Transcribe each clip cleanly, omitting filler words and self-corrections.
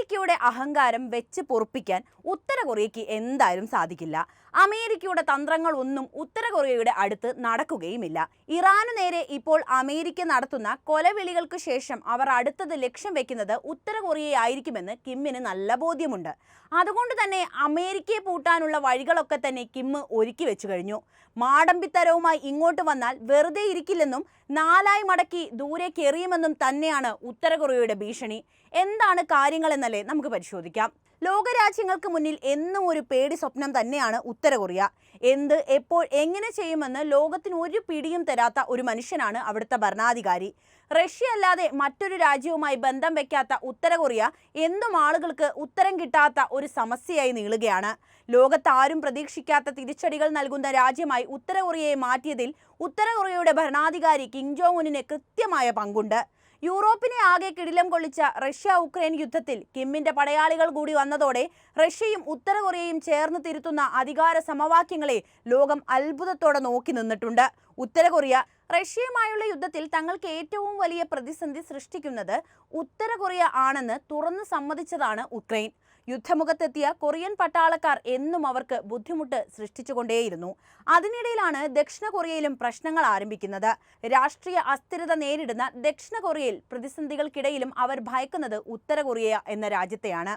അമേരിക്കയുടെ അഹങ്കാരം വെച്ച് പൊറുപ്പിക്കാൻ ഉത്തര കൊറിയയ്ക്ക് എന്തായാലും സാധിക്കില്ല. അമേരിക്കയുടെ തന്ത്രങ്ങളൊന്നും ഉത്തര കൊറിയയുടെ അടുത്ത് നടക്കുകയുമില്ല. ഇറാനു നേരെ ഇപ്പോൾ അമേരിക്ക നടത്തുന്ന കൊലവിളികൾക്ക് ശേഷം അവർ അടുത്തത് ലക്ഷ്യം വെക്കുന്നത് ഉത്തര കൊറിയയായിരിക്കുമെന്ന് കിമ്മിന് നല്ല ബോധ്യമുണ്ട്. അതുകൊണ്ട് തന്നെ അമേരിക്കയെ പൂട്ടാനുള്ള വഴികളൊക്കെ തന്നെ കിം ഒരുക്കി വെച്ചു കഴിഞ്ഞു. മാടമ്പിത്തരവുമായി ഇങ്ങോട്ട് വന്നാൽ വെറുതെ ഇരിക്കില്ലെന്നും നാലായി മടക്കി ദൂരേക്ക് എറിയുമെന്നും തന്നെയാണ് ഉത്തര കൊറിയയുടെ ഭീഷണി. എന്താണ് കാര്യങ്ങളെന്നല്ലേ നമുക്ക് പരിശോധിക്കാം. ലോകരാജ്യങ്ങൾക്ക് മുന്നിൽ എന്നും ഒരു പേടി സ്വപ്നം തന്നെയാണ് ഉത്തര കൊറിയ. എന്ത് എപ്പോൾ എങ്ങനെ ചെയ്യുമെന്ന് ലോകത്തിന് ഒരു പിടിയും തരാത്ത ഒരു മനുഷ്യനാണ് അവിടുത്തെ ഭരണാധികാരി. റഷ്യ അല്ലാതെ മറ്റൊരു രാജ്യവുമായി ബന്ധം വെക്കാത്ത ഉത്തര കൊറിയ എന്തും ആളുകൾക്ക് ഉത്തരം കിട്ടാത്ത ഒരു സമസ്യയായി നീളുകയാണ്. ലോകത്താരും പ്രതീക്ഷിക്കാത്ത തിരിച്ചടികൾ നൽകുന്ന രാജ്യമായി ഉത്തര കൊറിയയെ മാറ്റിയതിൽ ഉത്തര കൊറിയയുടെ ഭരണാധികാരി കിം ജോങ് ഉന്നിന് കൃത്യമായ പങ്കുണ്ട്. യൂറോപ്പിനെ ആകെ കിടിലം കൊള്ളിച്ച റഷ്യ ഉക്രൈൻ യുദ്ധത്തിൽ കിമ്മിന്റെ പടയാളികൾ കൂടി വന്നതോടെ റഷ്യയും ഉത്തര കൊറിയയും ചേർന്ന് തിരുത്തുന്ന അധികാര സമവാക്യങ്ങളെ ലോകം അത്ഭുതത്തോടെ നോക്കി നിന്നിട്ടുണ്ട്. ഉത്തര കൊറിയ റഷ്യയുമായുള്ള യുദ്ധത്തിൽ തങ്ങൾക്ക് ഏറ്റവും വലിയ പ്രതിസന്ധി സൃഷ്ടിക്കുന്നത് ഉത്തര കൊറിയ ആണെന്ന് തുറന്നു സമ്മതിച്ചതാണ് ഉക്രൈൻ. യുദ്ധമുഖത്തെത്തിയ കൊറിയൻ പട്ടാളക്കാർ എന്നും അവർക്ക് ബുദ്ധിമുട്ട് സൃഷ്ടിച്ചുകൊണ്ടേയിരുന്നു. അതിനിടയിലാണ് ദക്ഷിണ കൊറിയയിലും പ്രശ്നങ്ങൾ ആരംഭിക്കുന്നത്. രാഷ്ട്രീയ അസ്ഥിരത നേരിടുന്ന ദക്ഷിണ കൊറിയയിൽ പ്രതിസന്ധികൾക്കിടയിലും അവർ ഭയക്കുന്നത് ഉത്തര കൊറിയ എന്ന രാജ്യത്തെയാണ്.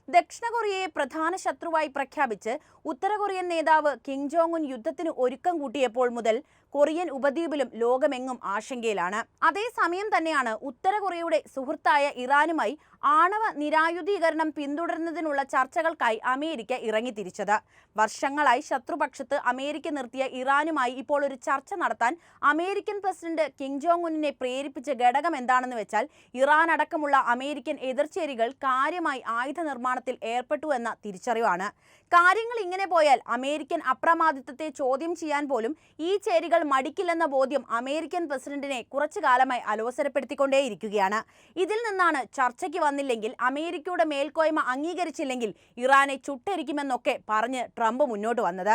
ദക്ഷിണ കൊറിയയെ പ്രധാന ശത്രുവായി പ്രഖ്യാപിച്ച് ഉത്തര കൊറിയൻ നേതാവ് കിം ജോങ് ഉൻ യുദ്ധത്തിന് ഒരുക്കം കൂട്ടിയപ്പോൾ മുതൽ കൊറിയൻ ഉപദ്വീപിലും ലോകമെങ്ങും ആശങ്കയിലാണ്. അതേസമയം തന്നെയാണ് ഉത്തര കൊറിയയുടെ സുഹൃത്തായ ഇറാനുമായി ആണവ നിരായുധീകരണം പിന്തുടരുന്നതിനുള്ള ചർച്ചകൾക്കായി അമേരിക്ക ഇറങ്ങിത്തിരിച്ചത്. വർഷങ്ങളായി ശത്രുപക്ഷത്ത് അമേരിക്ക നിർത്തിയ ഇറാനുമായി ഇപ്പോൾ ഒരു ചർച്ച നടത്താൻ അമേരിക്കൻ പ്രസിഡന്റ് കിം ജോങ് ഉന്നിനെ പ്രേരിപ്പിച്ച ഘടകം എന്താണെന്ന് വെച്ചാൽ ഇറാൻ അടക്കമുള്ള അമേരിക്കൻ എതിർചേരികൾ കാര്യമായി ആയുധ നിർമ്മാണത്തിൽ ഏർപ്പെട്ടു എന്ന തിരിച്ചറിവാണ്. കാര്യങ്ങൾ ഇങ്ങനെ പോയാൽ അമേരിക്കൻ അപ്രമാദിത്വത്തെ ചോദ്യം ചെയ്യാൻ പോലും ഈ ചേരികൾ മടിക്കില്ലെന്ന ബോധ്യം അമേരിക്കൻ പ്രസിഡന്റിനെ കുറച്ചു കാലമായി അലോസരപ്പെടുത്തിക്കൊണ്ടേയിരിക്കുകയാണ്. ഇതിൽ നിന്നാണ് ചർച്ചയ്ക്ക് വന്നില്ലെങ്കിൽ അമേരിക്കയുടെ മേൽക്കോയ്മ അംഗീകരിച്ചില്ലെങ്കിൽ ഇറാനെ ചുട്ടരിക്കുമെന്നൊക്കെ പറഞ്ഞ് ട്രംപ് മുന്നോട്ട് വന്നത്.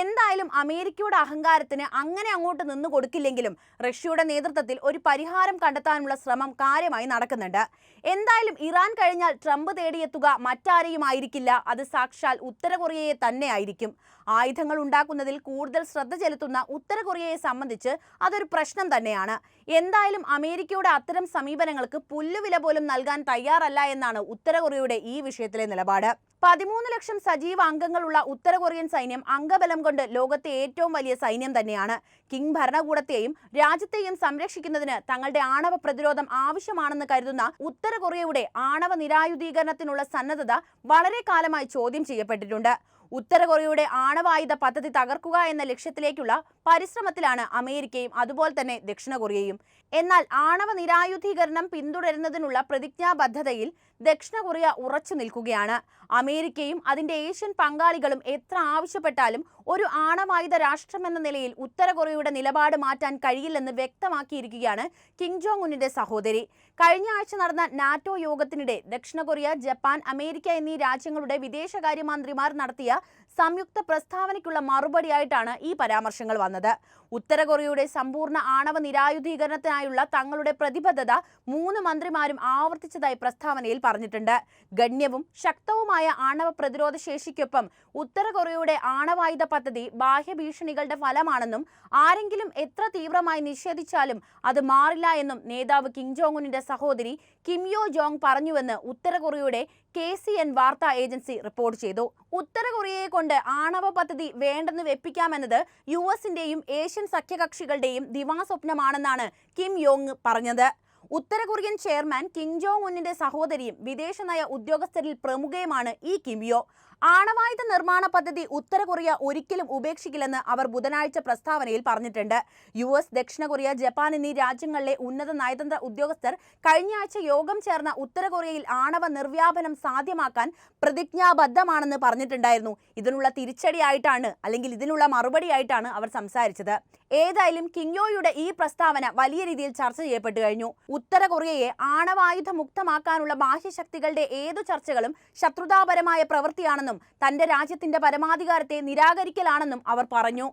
എന്തായാലും അമേരിക്കയുടെ അഹങ്കാരത്തിന് അങ്ങനെ അങ്ങോട്ട് നിന്നു കൊടുക്കില്ലെങ്കിലും റഷ്യയുടെ നേതൃത്വത്തിൽ ഒരു പരിഹാരം കണ്ടെത്താനുള്ള ശ്രമം കാര്യമായി നടക്കുന്നുണ്ട്. എന്തായാലും ഇറാൻ കഴിഞ്ഞാൽ ട്രംപ് തേടിയെത്തുക മറ്റാരെയും ആയിരിക്കില്ല, അത് സാക്ഷാൽ ഉത്തര കൊറിയയെ തന്നെ ആയിരിക്കും. ആയുധങ്ങൾ ഉണ്ടാക്കുന്നതിൽ കൂടുതൽ ശ്രദ്ധ ചെലുത്തുന്ന ഉത്തര കൊറിയയെ സംബന്ധിച്ച് അതൊരു പ്രശ്നം തന്നെയാണ്. എന്തായാലും അമേരിക്കയുടെ അത്തരം സമീപനങ്ങൾക്ക് പുല്ലുവില പോലും നൽകാൻ തയ്യാറല്ല എന്നാണ് ഉത്തര കൊറിയയുടെ ഈ വിഷയത്തിലെ നിലപാട്. 13 ലക്ഷം സജീവ അംഗങ്ങളുള്ള ഉത്തര കൊറിയൻ സൈന്യം അംഗബലം കൊണ്ട് ലോകത്തെ ഏറ്റവും വലിയ സൈന്യം തന്നെയാണ്. കിം ഭരണകൂടത്തെയും രാജ്യത്തെയും സംരക്ഷിക്കുന്നതിന് തങ്ങളുടെ ആണവ പ്രതിരോധം ആവശ്യമാണെന്ന് കരുതുന്ന ഉത്തര കൊറിയയുടെ ആണവ നിരായുധീകരണത്തിനുള്ള സന്നദ്ധത വളരെ കാലമായി ചോദ്യം ചെയ്യപ്പെട്ടിട്ടുണ്ട്. ഉത്തര കൊറിയയുടെ ആണവായുധ പദ്ധതി തകർക്കുക എന്ന ലക്ഷ്യത്തിലേക്കുള്ള പരിശ്രമത്തിലാണ് അമേരിക്കയും അതുപോലെ തന്നെ ദക്ഷിണ കൊറിയയും. എന്നാൽ ആണവ നിരായുധീകരണം പിന്തുടരുന്നതിനുള്ള പ്രതിജ്ഞാബദ്ധതയിൽ ദക്ഷിണ കൊറിയ ഉറച്ചു നിൽക്കുകയാണ്. അമേരിക്കയും അതിന്റെ ഏഷ്യൻ പങ്കാളികളും എത്ര ആവശ്യപ്പെട്ടാലും ഒരു ആണവായുധ രാഷ്ട്രമെന്ന നിലയിൽ ഉത്തര കൊറിയയുടെ നിലപാട് മാറ്റാൻ കഴിയില്ലെന്ന് വ്യക്തമാക്കിയിരിക്കുകയാണ് കിം ജോങ് ഉന്നിന്റെ സഹോദരി. കഴിഞ്ഞ ആഴ്ച നടന്ന നാറ്റോ യോഗത്തിനിടെ ദക്ഷിണ കൊറിയ, ജപ്പാൻ, അമേരിക്ക എന്നീ രാജ്യങ്ങളുടെ വിദേശകാര്യമന്ത്രിമാർ നടത്തിയ സംയുക്ത പ്രസ്താവനയ്ക്കുള്ള മറുപടിയായിട്ടാണ് ഈ പരാമർശങ്ങൾ വന്നത്. ഉത്തര കൊറിയയുടെ സമ്പൂർണ്ണ ആണവ നിരായുധീകരണത്തിനായുള്ള തങ്ങളുടെ പ്രതിബദ്ധത 3 മന്ത്രിമാരും ആവർത്തിച്ചതായി പ്രസ്താവനയിൽ പറഞ്ഞിട്ടുണ്ട്. ഗണ്യവും ശക്തവുമായ ആണവ പ്രതിരോധ ശേഷിക്കൊപ്പം ഉത്തര കൊറിയയുടെ ആണവായുധ പദ്ധതി ബാഹ്യ ഭീഷണികളുടെ ഫലമാണെന്നും ആരെങ്കിലും എത്ര തീവ്രമായി നിഷേധിച്ചാലും അത് മാറില്ല എന്നും നേതാവ് കിം ജോങ് ഉന്നിന്റെ സഹോദരി കിം യോ ജോങ് പറഞ്ഞുവെന്ന് ഉത്തര കൊറിയയുടെ KCN വാർത്താ ഏജൻസി റിപ്പോർട്ട് ചെയ്തു. ഉത്തര കൊറിയയെ കൊണ്ട് ആണവ പദ്ധതി വേണ്ടെന്ന് വെപ്പിക്കാമെന്നത് US-ന്റെയും ഏഷ്യൻ സഖ്യകക്ഷികളുടെയും ദിവാസ്വപ്നമാണെന്നാണ് കിം യോങ് പറഞ്ഞത്. ഉത്തര കൊറിയൻ ചെയർമാൻ കിം ജോങ് ഉന്നിന്റെ സഹോദരിയും വിദേശനയ ഉദ്യോഗസ്ഥരിൽ പ്രമുഖയുമാണ് ഈ കിം യോ. ആണവായുധ നിർമ്മാണ പദ്ധതി ഉത്തര കൊറിയ ഒരിക്കലും ഉപേക്ഷിക്കില്ലെന്ന് അവർ ബുധനാഴ്ച പ്രസ്താവനയിൽ പറഞ്ഞിട്ടുണ്ട്. US, ദക്ഷിണ കൊറിയ, ജപ്പാൻ എന്നീ രാജ്യങ്ങളിലെ ഉന്നത നയതന്ത്ര ഉദ്യോഗസ്ഥർ കഴിഞ്ഞയാഴ്ച യോഗം ചേർന്ന ഉത്തര കൊറിയയിൽ ആണവ നിർവ്യാപനം സാധ്യമാക്കാൻ പ്രതിജ്ഞാബദ്ധമാണെന്ന് പറഞ്ഞിട്ടുണ്ടായിരുന്നു. ഇതിനുള്ള തിരിച്ചടിയായിട്ടാണ് അല്ലെങ്കിൽ ഇതിനുള്ള മറുപടിയായിട്ടാണ് അവർ സംസാരിച്ചത്. ഏതായാലും കിം യോയുടെ ഈ പ്രസ്താവന വലിയ രീതിയിൽ ചർച്ച ചെയ്യപ്പെട്ടു കഴിഞ്ഞു. ഉത്തര കൊറിയയെ ആണവായുധ മുക്തമാക്കാനുള്ള ബാഹ്യശക്തികളുടെ ഏതു ചർച്ചകളും ശത്രുതാപരമായ പ്രവൃത്തിയാണെന്നും തന്റെ രാജ്യത്തിന്റെ പരമാധികാരത്തെ നിരാകരിക്കലാണെന്നും അവർ പറഞ്ഞു.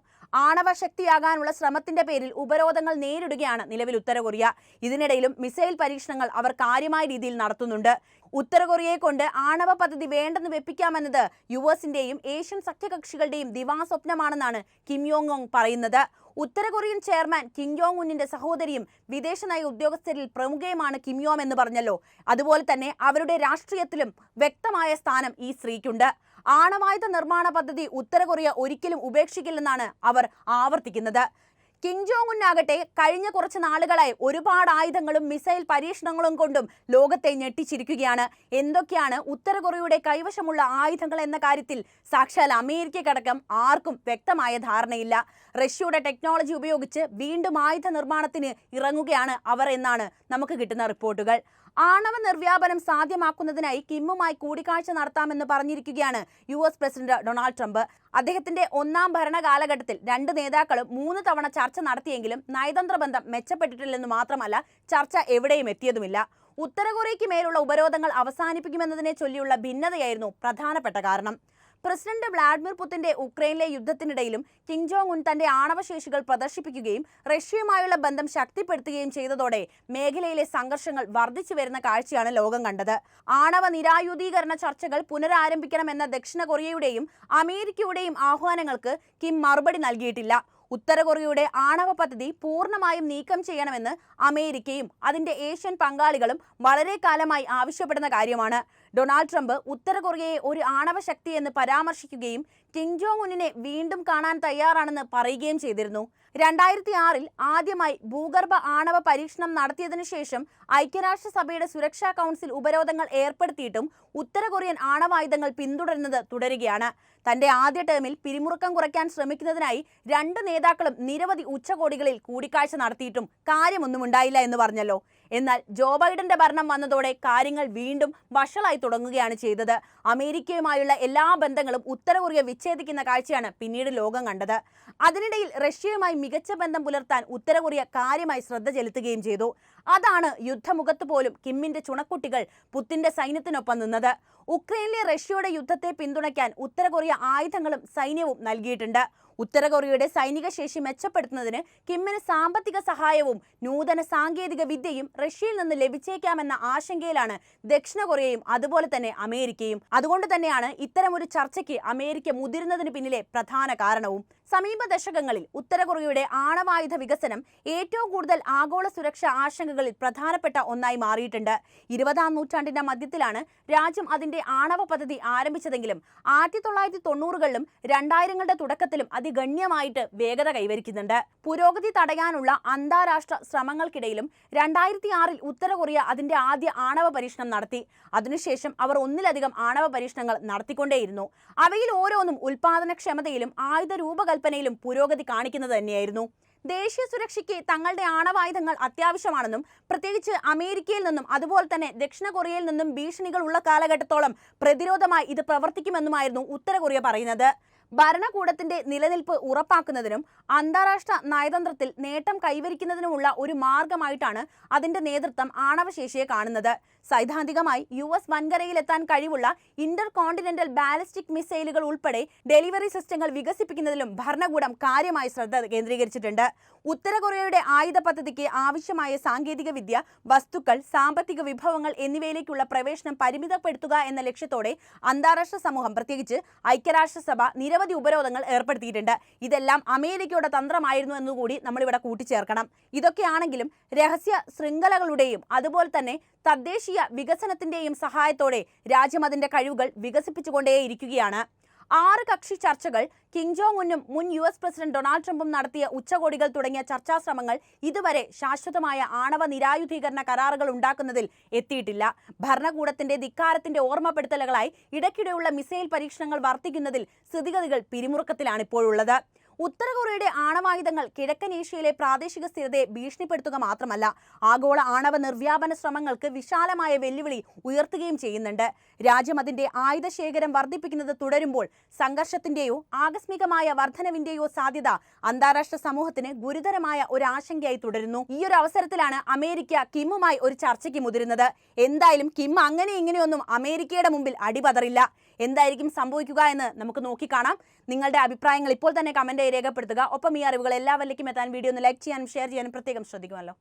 ആണവശക്തിയാകാനുള്ള ശ്രമത്തിന്റെ പേരിൽ ഉപരോധങ്ങൾ നേരിടുകയാണ് നിലവിൽ ഉത്തര കൊറിയ. ഇതിനിടയിലും മിസൈൽ പരീക്ഷണങ്ങൾ അവർ കാര്യമായ രീതിയിൽ നടത്തുന്നുണ്ട്. ഉത്തര കൊറിയയെ കൊണ്ട് ആണവ പദ്ധതി വേണ്ടെന്ന് വെപ്പിക്കാമെന്നത് യുഎസിന്റെയും ഏഷ്യൻ സഖ്യകക്ഷികളുടെയും ദിവാസ്വപ്നമാണെന്നാണ് കിം യോങ് ഉങ് പറയുന്നത്. ഉത്തര കൊറിയൻ ചെയർമാൻ കിം ജോങ് ഉന്നിന്റെ സഹോദരിയും വിദേശനയ ഉദ്യോഗസ്ഥരിൽ പ്രമുഖയുമാണ് കിം യോം എന്ന് പറഞ്ഞല്ലോ. അതുപോലെ തന്നെ അവരുടെ രാഷ്ട്രീയത്തിലും വ്യക്തമായ സ്ഥാനം ഈ സ്ത്രീക്കുണ്ട്. ആണവായുധ നിർമ്മാണ പദ്ധതി ഉത്തര കൊറിയ ഒരിക്കലും ഉപേക്ഷിക്കില്ലെന്നാണ് അവർ ആവർത്തിക്കുന്നത്. കിം ജോങ് ഉൻ ആകട്ടെ കഴിഞ്ഞ കുറച്ച് നാളുകളായി ഒരുപാട് ആയുധങ്ങളും മിസൈൽ പരീക്ഷണങ്ങളും കൊണ്ടും ലോകത്തെ ഞെട്ടിച്ചിരിക്കുകയാണ്. എന്തൊക്കെയാണ് ഉത്തര കൊറിയയുടെ കൈവശമുള്ള ആയുധങ്ങൾ എന്ന കാര്യത്തിൽ സാക്ഷാൽ അമേരിക്കക്കടക്കം ആർക്കും വ്യക്തമായ ധാരണയില്ല. റഷ്യയുടെ ടെക്നോളജി ഉപയോഗിച്ച് വീണ്ടും ആയുധ നിർമ്മാണത്തിന് ഇറങ്ങുകയാണ് അവർ എന്നാണ് നമുക്ക് കിട്ടുന്ന റിപ്പോർട്ടുകൾ. ആണവ നിർവ്യാപനം സാധ്യമാക്കുന്നതിനായി കിമ്മുമായി കൂടിക്കാഴ്ച നടത്താമെന്ന് പറഞ്ഞിരിക്കുകയാണ് US പ്രസിഡന്റ് ഡൊണാൾഡ് ട്രംപ്. അദ്ദേഹത്തിന്റെ ഒന്നാം ഭരണകാലഘട്ടത്തിൽ രണ്ട് നേതാക്കളും 3 തവണ ചർച്ച നടത്തിയെങ്കിലും നയതന്ത്ര ബന്ധം മെച്ചപ്പെട്ടിട്ടില്ലെന്ന് മാത്രമല്ല ചർച്ച എവിടെയും എത്തിയതുമില്ല. ഉത്തര കൊറിയയ്ക്ക് മേലുള്ള ഉപരോധങ്ങൾ അവസാനിപ്പിക്കുമെന്നതിനെ ചൊല്ലിയുള്ള ഭിന്നതയായിരുന്നു പ്രധാനപ്പെട്ട കാരണം. പ്രസിഡന്റ് വ്ളാഡിമിർ പുടിന്റെ ഉക്രൈനിലെ യുദ്ധത്തിനിടയിലും കിം ജോങ് ഉൻ തന്റെ ആണവശേഷികൾ പ്രദർശിപ്പിക്കുകയും റഷ്യയുമായുള്ള ബന്ധം ശക്തിപ്പെടുത്തുകയും ചെയ്തതോടെ മേഖലയിലെ സംഘർഷങ്ങൾ വർദ്ധിച്ചു വരുന്ന കാഴ്ചയാണ് ലോകം കണ്ടത്. ആണവ നിരായുധീകരണ ചർച്ചകൾ പുനരാരംഭിക്കണമെന്ന ദക്ഷിണ കൊറിയയുടെയും അമേരിക്കയുടെയും ആഹ്വാനങ്ങൾക്ക് കിം മറുപടി നൽകിയിട്ടില്ല. ഉത്തര കൊറിയയുടെ ആണവ പദ്ധതി പൂർണ്ണമായും നീക്കം ചെയ്യണമെന്ന് അമേരിക്കയും അതിന്റെ ഏഷ്യൻ പങ്കാളികളും വളരെ കാലമായി ആവശ്യപ്പെടുന്ന കാര്യമാണ്. ഡൊണാൾഡ് ട്രംപ് ഉത്തര കൊറിയയെ ഒരു ആണവ ശക്തി എന്ന് പരാമർശിക്കുകയും കിം ജോങ് ഉന്നിനെ വീണ്ടും കാണാൻ തയ്യാറാണെന്ന് പറയുകയും ചെയ്തിരുന്നു. 2006 ആദ്യമായി ഭൂഗർഭ ആണവ പരീക്ഷണം നടത്തിയതിനു ശേഷം ഐക്യരാഷ്ട്രസഭയുടെ സുരക്ഷാ കൗൺസിൽ ഉപരോധങ്ങൾ ഏർപ്പെടുത്തിയിട്ടും ഉത്തര കൊറിയൻ ആണവായുധങ്ങൾ പിന്തുടരുന്നത് തുടരുകയാണ്. തന്റെ ആദ്യ ടേമിൽ പിരിമുറുക്കം കുറയ്ക്കാൻ ശ്രമിക്കുന്നതിനായി രണ്ട് നേതാക്കളും നിരവധി ഉച്ചകോടികളിൽ കൂടിക്കാഴ്ച നടത്തിയിട്ടും കാര്യമൊന്നും ഉണ്ടായില്ല എന്ന് പറഞ്ഞല്ലോ. എന്നാൽ ജോ ബൈഡന്റെ ഭരണം വന്നതോടെ കാര്യങ്ങൾ വീണ്ടും വഷളായി തുടങ്ങുകയാണ് ചെയ്തത്. അമേരിക്കയുമായുള്ള എല്ലാ ബന്ധങ്ങളും ഉത്തര കൊറിയ വിച്ഛേദിക്കുന്ന കാഴ്ചയാണ് പിന്നീട് ലോകം കണ്ടത്. അതിനിടയിൽ റഷ്യയുമായി മികച്ച ബന്ധം പുലർത്താൻ ഉത്തര കൊറിയ കാര്യമായി ശ്രദ്ധ ചെലുത്തുകയും ചെയ്തു. അതാണ് യുദ്ധമുഖത്ത് പോലും കിമ്മിന്റെ ചുണക്കുട്ടികൾ പുത്തിന്റെ സൈന്യത്തിനൊപ്പം നിന്നത്. ഉക്രൈനിലെ റഷ്യയുടെ യുദ്ധത്തെ പിന്തുണയ്ക്കാൻ ഉത്തര കൊറിയ ആയുധങ്ങളും സൈന്യവും നൽകിയിട്ടുണ്ട്. ഉത്തര കൊറിയയുടെ സൈനിക ശേഷി മെച്ചപ്പെടുത്തുന്നതിന് കിമ്മിന് സാമ്പത്തിക സഹായവും നൂതന സാങ്കേതിക വിദ്യയും റഷ്യയിൽ നിന്ന് ലഭിച്ചേക്കാമെന്ന ആശങ്കയിലാണ് ദക്ഷിണ കൊറിയയും അതുപോലെ തന്നെ അമേരിക്കയും. അതുകൊണ്ട് തന്നെയാണ് ഇത്തരമൊരു ചർച്ചയ്ക്ക് അമേരിക്ക മുതിരുന്നതിന് പിന്നിലെ പ്രധാന കാരണവും. സമീപ ദശകങ്ങളിൽ ഉത്തര കൊറിയയുടെ ആണവായുധ വികസനം ഏറ്റവും കൂടുതൽ ആഗോള സുരക്ഷാ ആശങ്കകളിൽ പ്രധാനപ്പെട്ട ഒന്നായി മാറിയിട്ടുണ്ട്. 20-ാം നൂറ്റാണ്ടിന്റെ മധ്യത്തിലാണ് രാജ്യം അതിന്റെ ആണവ പദ്ധതി ആരംഭിച്ചതെങ്കിലും 1990കളിലും 2000ങ്ങളുടെ തുടക്കത്തിലും അതിഗണ്യമായിട്ട് വേഗത കൈവരിക്കുന്നുണ്ട്. പുരോഗതി തടയാനുള്ള അന്താരാഷ്ട്ര ശ്രമങ്ങൾക്കിടയിലും 2006 ഉത്തര കൊറിയ അതിന്റെ ആദ്യ ആണവ പരീക്ഷണം നടത്തി. അതിനുശേഷം അവർ ഒന്നിലധികം ആണവ പരീക്ഷണങ്ങൾ നടത്തിക്കൊണ്ടേയിരുന്നു. അവയിൽ ഓരോന്നും ഉൽപാദനക്ഷമതയിലും ആയുധ രൂപകൽപ്പനയിലും പുരോഗതി കാണിക്കുന്നത് തന്നെയായിരുന്നു. ദേശീയ സുരക്ഷയ്ക്ക് തങ്ങളുടെ ആണവായുധങ്ങൾ അത്യാവശ്യമാണെന്നും പ്രത്യേകിച്ച് അമേരിക്കയിൽ നിന്നും അതുപോലെ തന്നെ ദക്ഷിണ കൊറിയയിൽ നിന്നും ഭീഷണികൾ ഉള്ള കാലഘട്ടത്തോളം പ്രതിരോധമായി ഇത് പ്രവർത്തിക്കുമെന്നുമായിരുന്നു ഉത്തര കൊറിയ പറയുന്നത്. ഭരണകൂടത്തിന്റെ നിലനിൽപ്പ് ഉറപ്പാക്കുന്നതിനും അന്താരാഷ്ട്ര നയതന്ത്രത്തിൽ നേട്ടം കൈവരിക്കുന്നതിനുമുള്ള ഒരു മാർഗമായിട്ടാണ് അതിന്റെ നേതൃത്വം ആണവശേഷിയെ കാണുന്നത്. സൈദ്ധാന്തികമായി US വൻകരയിലെത്താൻ കഴിവുള്ള ഇന്റർ കോണ്ടിനെന്റൽ ബാലിസ്റ്റിക് മിസൈലുകൾ ഉൾപ്പെടെ ഡെലിവറി സിസ്റ്റങ്ങൾ വികസിപ്പിക്കുന്നതിലും ഭരണകൂടം കാര്യമായി ശ്രദ്ധ കേന്ദ്രീകരിച്ചിട്ടുണ്ട്. ഉത്തര കൊറിയയുടെ ആയുധ പദ്ധതിക്ക് ആവശ്യമായ സാങ്കേതിക വിദ്യ, വസ്തുക്കൾ, സാമ്പത്തിക വിഭവങ്ങൾ എന്നിവയിലേക്കുള്ള പ്രവേശനം പരിമിതപ്പെടുത്തുക എന്ന ലക്ഷ്യത്തോടെ അന്താരാഷ്ട്ര സമൂഹം പ്രത്യേകിച്ച് ഐക്യരാഷ്ട്രസഭ നിരവധി ഉപരോധങ്ങൾ ഏർപ്പെടുത്തിയിട്ടുണ്ട്. ഇതെല്ലാം അമേരിക്കയുടെ തന്ത്രമായിരുന്നു എന്നുകൂടി നമ്മളിവിടെ കൂട്ടിച്ചേർക്കണം. ഇതൊക്കെയാണെങ്കിലും രഹസ്യ ശൃംഖലകളുടെയും അതുപോലെ തന്നെ തദ്ദേശീയ വികസനത്തിന്റെയും സഹായത്തോടെ രാജ്യം അതിന്റെ കഴിവുകൾ വികസിപ്പിച്ചുകൊണ്ടേയിരിക്കുകയാണ്. 6 കക്ഷി ചർച്ചകൾ, കിം ജോങ് ഉന്നും മുൻ US പ്രസിഡന്റ് ഡൊണാൾഡ് ട്രംപും നടത്തിയ ഉച്ചകോടികൾ തുടങ്ങിയ ചർച്ചാശ്രമങ്ങൾ ഇതുവരെ ശാശ്വതമായ ആണവ നിരായുധീകരണ കരാറുകൾ ഉണ്ടാക്കുന്നതിൽ എത്തിയിട്ടില്ല. ഭരണകൂടത്തിന്റെ ധിക്കാരത്തിന്റെ ഓർമ്മപ്പെടുത്തലുകളായി ഇടയ്ക്കിടെയുള്ള മിസൈൽ പരീക്ഷണങ്ങൾ വർദ്ധിക്കുന്നതിൽ സ്ഥിതിഗതികൾ പിരിമുറുക്കത്തിലാണ് ഇപ്പോഴുള്ളത്. ഉത്തര കൊറിയയുടെ ആണവായുധങ്ങൾ കിഴക്കൻ ഏഷ്യയിലെ പ്രാദേശിക സ്ഥിരതയെ ഭീഷണിപ്പെടുത്തുക മാത്രമല്ല, ആഗോള ആണവ നിർവ്യാപന ശ്രമങ്ങൾക്ക് വിശാലമായ വെല്ലുവിളി ഉയർത്തുകയും ചെയ്യുന്നുണ്ട്. രാജ്യം അതിന്റെ ആയുധ ശേഖരം വർദ്ധിപ്പിക്കുന്നത് തുടരുമ്പോൾ സംഘർഷത്തിന്റെയോ ആകസ്മികമായ വർധനവിന്റെയോ സാധ്യത അന്താരാഷ്ട്ര സമൂഹത്തിന് ഗുരുതരമായ ഒരു ആശങ്കയായി തുടരുന്നു. ഈ ഒരു അവസരത്തിലാണ് അമേരിക്ക കിമ്മുമായി ഒരു ചർച്ചയ്ക്ക് മുതിരുന്നത്. എന്തായാലും കിം അങ്ങനെ ഇങ്ങനെയൊന്നും അമേരിക്കയുടെ മുമ്പിൽ അടിപതറില്ല. എന്തായിരിക്കും സംഭവിക്കുക എന്ന് നമുക്ക് നോക്കിക്കാണാം. നിങ്ങളുടെ അഭിപ്രായങ്ങൾ ഇപ്പോൾ തന്നെ കമന്റായി രേഖപ്പെടുത്തുക. ഒപ്പം ഈ അറിവുകൾ എല്ലാവരിലേക്കും എത്താൻ വീഡിയോ ഒന്ന് ലൈക്ക് ചെയ്യാനും ഷെയർ ചെയ്യാനും പ്രത്യേകം ശ്രദ്ധിക്കുമല്ലോ.